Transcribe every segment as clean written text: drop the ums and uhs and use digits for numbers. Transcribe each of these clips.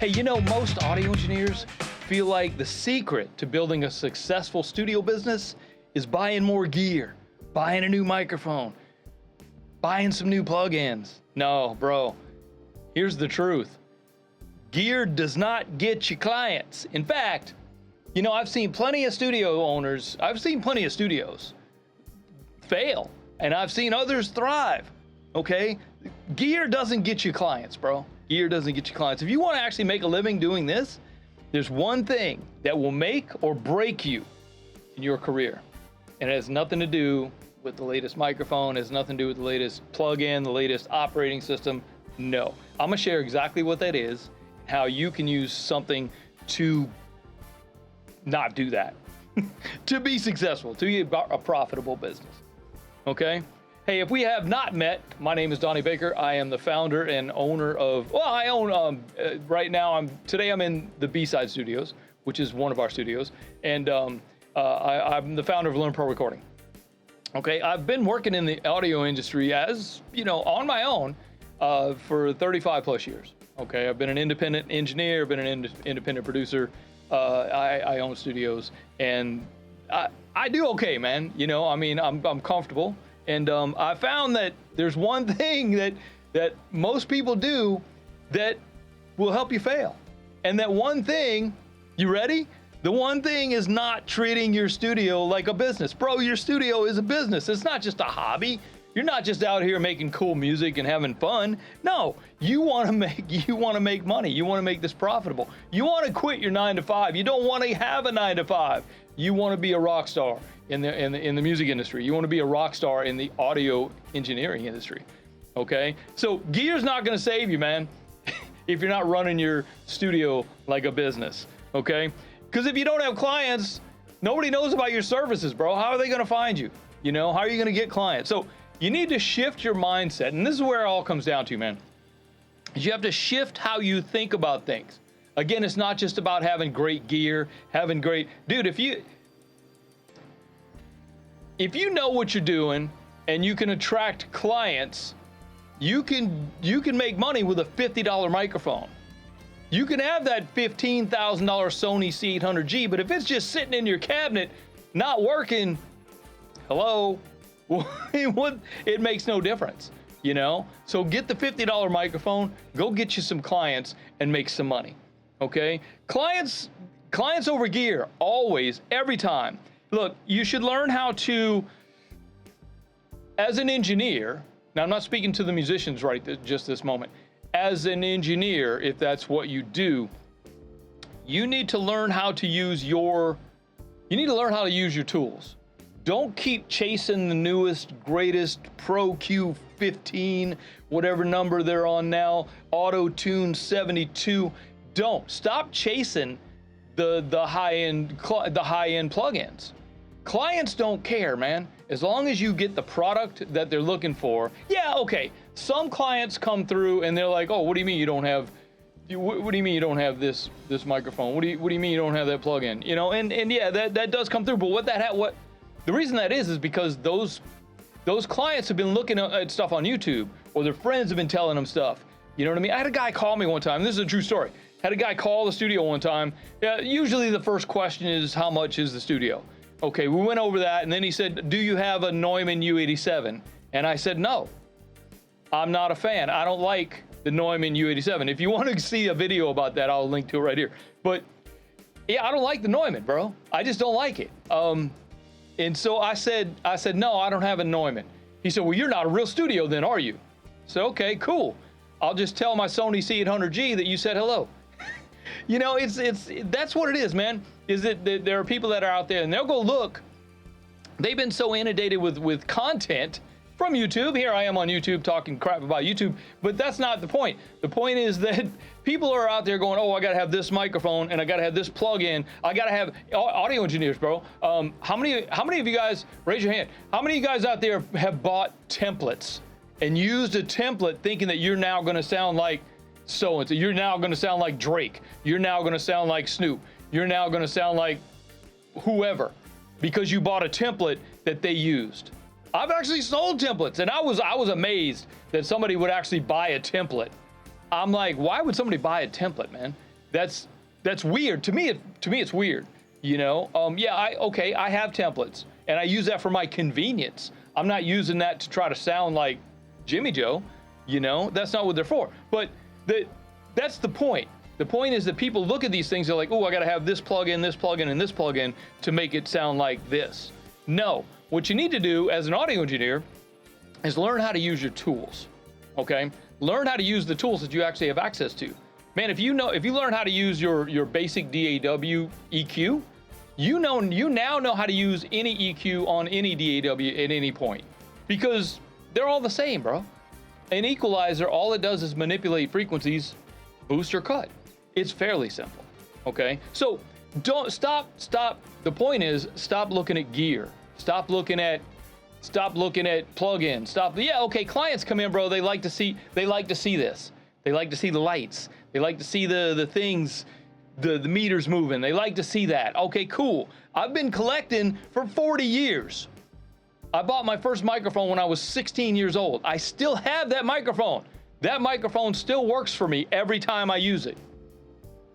Hey, most audio engineers feel like the secret to building a successful studio business is buying more gear, buying a new microphone, buying some new plugins. No, bro, here's the truth. Gear does not get you clients. In fact, I've seen plenty of studios fail, and I've seen others thrive, okay? Gear doesn't get you clients, bro. Gear doesn't get you clients. If you want to actually make a living doing this, there's one thing that will make or break you in your career. And it has nothing to do with the latest microphone, it has nothing to do with the latest plug-in, the latest operating system. No. I'm gonna share exactly what that is, how you can use something to not do that, to be successful, to be a profitable business, okay? Hey, if we have not met, my name is Donnie Baker. I am the founder and owner of, right now, today I'm in the B-Side Studios, which is one of our studios, and I'm the founder of Learn Pro Recording. Okay, I've been working in the audio industry as, on my own for 35 plus years. Okay, I've been an independent engineer, been an independent producer. I own studios, and I do okay, man. I'm comfortable. And I found that there's one thing that most people do that will help you fail. And that one thing, you ready? The one thing is not treating your studio like a business. Bro, your studio is a business. It's not just a hobby. You're not just out here making cool music and having fun. No, you want to make money. You want to make this profitable. You want to quit your 9 to 5. You don't want to have a 9 to 5. You want to be a rock star in the music industry. You want to be a rock star in the audio engineering industry. Okay? So gear's not going to save you, man, if you're not running your studio like a business. Okay? Because if you don't have clients, nobody knows about your services, bro. How are they going to find you? How are you going to get clients? So you need to shift your mindset, and this is where it all comes down to, man. You have to shift how you think about things. Again, it's not just about having great gear, dude, if you know what you're doing and you can attract clients, you can make money with a $50 microphone. You can have that $15,000 Sony C800G, but if it's just sitting in your cabinet, not working, hello, it makes no difference, So get the $50 microphone, go get you some clients and make some money, okay? Clients over gear, always, every time. Look, you should learn how to, as an engineer, now I'm not speaking to the musicians just this moment, as an engineer, if that's what you do, you need to learn how to use your tools. Don't keep chasing the newest, greatest Pro Q15, whatever number they're on now, Auto Tune 72. Don't stop chasing the high-end plugins. Clients don't care, man. As long as you get the product that they're looking for. Yeah, okay. Some clients come through and they're like, "Oh, what do you mean you don't have? What do you mean you don't have this microphone? What do you mean you don't have that plug-in? And yeah, that does come through. But the reason that is because those clients have been looking at stuff on YouTube, or their friends have been telling them stuff. You know what I mean? I had a guy call me one time. This is a true story. Had a guy call the studio one time. Yeah, usually the first question is, how much is the studio? Okay, we went over that, and then he said, do you have a Neumann U87? And I said, no, I'm not a fan. I don't like the Neumann U87. If you want to see a video about that, I'll link to it right here. But yeah, I don't like the Neumann, bro. I just don't like it. And so I said, no, I don't have a Neumann. He said, well, you're not a real studio then, are you? So, okay, cool. I'll just tell my Sony C800G that you said hello. That's what it is, man, is that there are people that are out there and they'll go look. They've been so inundated with content from YouTube. Here I am on YouTube talking crap about YouTube, but that's not the point. The point is that people are out there going, oh, I gotta have this microphone and I gotta have this plug-in. I gotta have audio engineers, bro. How many of you guys, raise your hand, how many of you guys out there have bought templates and used a template thinking that you're now gonna sound like so-and-so, you're now gonna sound like Drake, you're now gonna sound like Snoop, you're now gonna sound like whoever, because you bought a template that they used. I've actually sold templates, and I was amazed that somebody would actually buy a template. I'm like, why would somebody buy a template, man? That's weird. To me, it's weird. You know, yeah, I have templates and I use that for my convenience. I'm not using that to try to sound like Jimmy Joe, you know, that's not what they're for. But that's the point. The point is that people look at these things, they're like, oh, I got to have this plugin, this plugin, and this plugin to make it sound like this. No, what you need to do as an audio engineer is learn how to use your tools, okay? Learn how to use the tools that you actually have access to. Man, if you learn how to use your basic DAW EQ, you now know how to use any EQ on any DAW at any point, because they're all the same, bro. An equalizer, all it does is manipulate frequencies, boost or cut. It's fairly simple, okay? So don't stop. The point is, stop looking at gear. Stop looking at plugins. Yeah, okay, clients come in, bro. They like to see this. They like to see the lights. They like to see the things, the meters moving. They like to see that. Okay, cool. I've been collecting for 40 years. I bought my first microphone when I was 16 years old. I still have that microphone. That microphone still works for me every time I use it.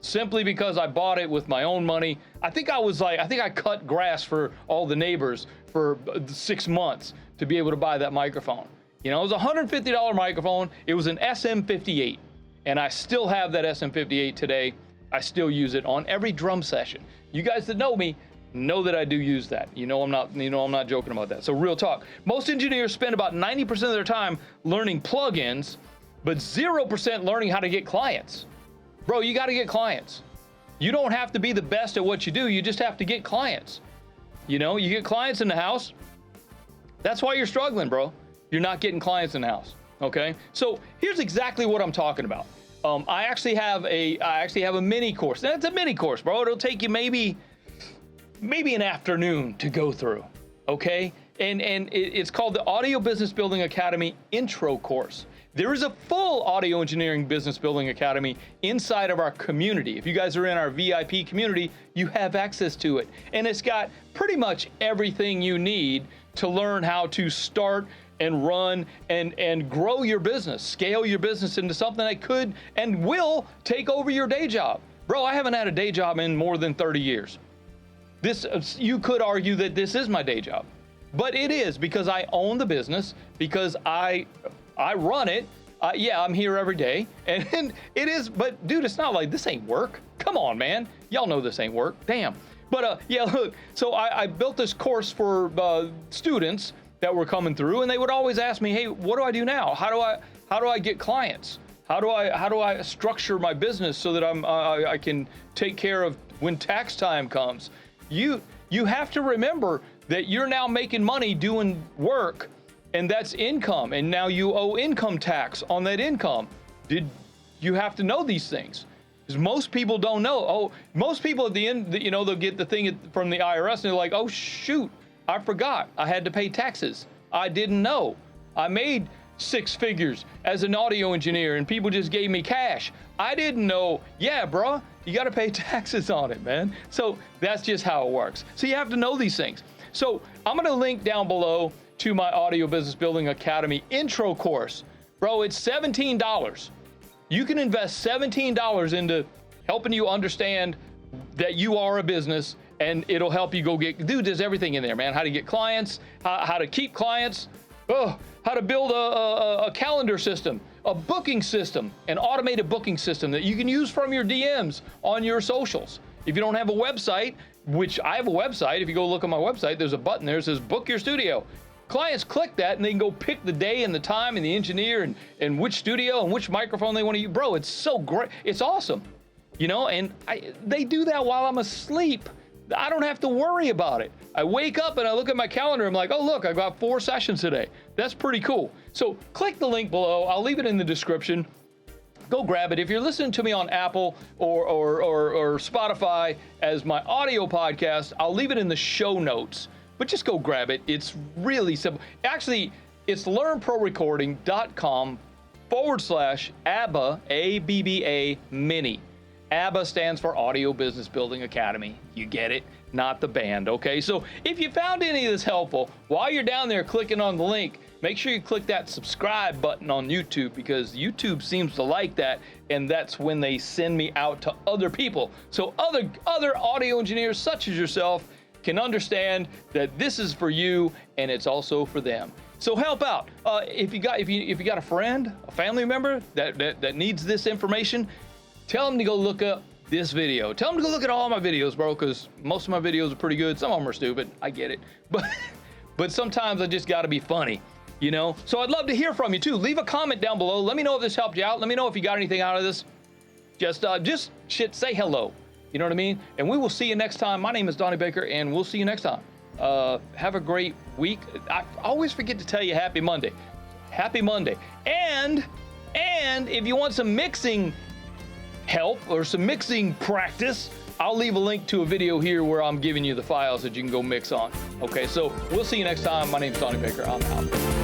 Simply because I bought it with my own money. I think I cut grass for all the neighbors for 6 months to be able to buy that microphone. You know, it was a $150 microphone. It was an SM58. And I still have that SM58 today. I still use it on every drum session. You guys that know me know that I do use that. I'm not joking about that. So real talk. Most engineers spend about 90% of their time learning plugins, but 0% learning how to get clients. Bro, you got to get clients. You don't have to be the best at what you do. You just have to get clients. You know, you get clients in the house. That's why you're struggling, bro. You're not getting clients in the house. Okay. So here's exactly what I'm talking about. I actually have a mini course. That's a mini course, bro. It'll take you maybe an afternoon to go through. Okay. And it's called the Audio Business Building Academy Intro Course. There is a full Audio Engineering Business Building Academy inside of our community. If you guys are in our VIP community, you have access to it. And it's got pretty much everything you need to learn how to start and run and grow your business, scale your business into something that could and will take over your day job. Bro, I haven't had a day job in more than 30 years. You could argue that this is my day job, but it is because I own the business, because I run it. Yeah, I'm here every day, and it is, but dude, it's not like this ain't work. Come on, man. Y'all know this ain't work. Damn. But yeah, look, so I built this course for students that were coming through, and they would always ask me, hey, what do I do now? How do I get clients? How do I structure my business so that I can take care of when tax time comes? You have to remember that you're now making money doing work, and that's income, and now you owe income tax on that income. You have to know these things, because most people don't know. Oh, most people at the end, they'll get the thing from the IRS, and they're like, oh shoot, I forgot I had to pay taxes. I didn't know. I made 6 figures as an audio engineer and people just gave me cash. I didn't know. Yeah, bro, you got to pay taxes on it, man. So that's just how it works. So you have to know these things. So I'm going to link down below to my Audio Business Building Academy intro course. Bro, it's $17. You can invest $17 into helping you understand that you are a business, and it'll help you go get, dude, there's everything in there, man. How to get clients, how to keep clients, how to build a calendar system, a booking system, an automated booking system that you can use from your DMs on your socials. If you don't have a website, which I have a website, if you go look at my website, there's a button there that says book your studio. Clients click that and they can go pick the day and the time and the engineer and which studio and which microphone they want to use. Bro, it's so great. It's awesome. And they do that while I'm asleep. I don't have to worry about it. I wake up and I look at my calendar. I'm like, oh, look, I got 4 sessions today. That's pretty cool. So click the link below. I'll leave it in the description. Go grab it. If you're listening to me on Apple or Spotify as my audio podcast, I'll leave it in the show notes. But just go grab it. It's really simple. Actually, it's learnprorecording.com/ABBA, ABBA mini. ABBA stands for Audio Business Building Academy. You get it? Not the band, okay? So if you found any of this helpful, while you're down there clicking on the link, make sure you click that subscribe button on YouTube, because YouTube seems to like that, and that's when they send me out to other people. So other audio engineers such as yourself can understand that this is for you and it's also for them. So help out. If you got a friend, a family member that needs this information, tell them to go look up this video. Tell them to go look at all my videos, bro, because most of my videos are pretty good. Some of them are stupid. I get it. But sometimes I just got to be funny, you know? So I'd love to hear from you too. Leave a comment down below. Let me know if this helped you out. Let me know if you got anything out of this. Just say hello. You know what I mean? And we will see you next time. My name is Donnie Baker, and we'll see you next time. Have a great week. I always forget to tell you happy Monday. Happy Monday. And if you want some mixing help or some mixing practice, I'll leave a link to a video here where I'm giving you the files that you can go mix on. Okay, so we'll see you next time. My name's Donnie Baker. I'm out.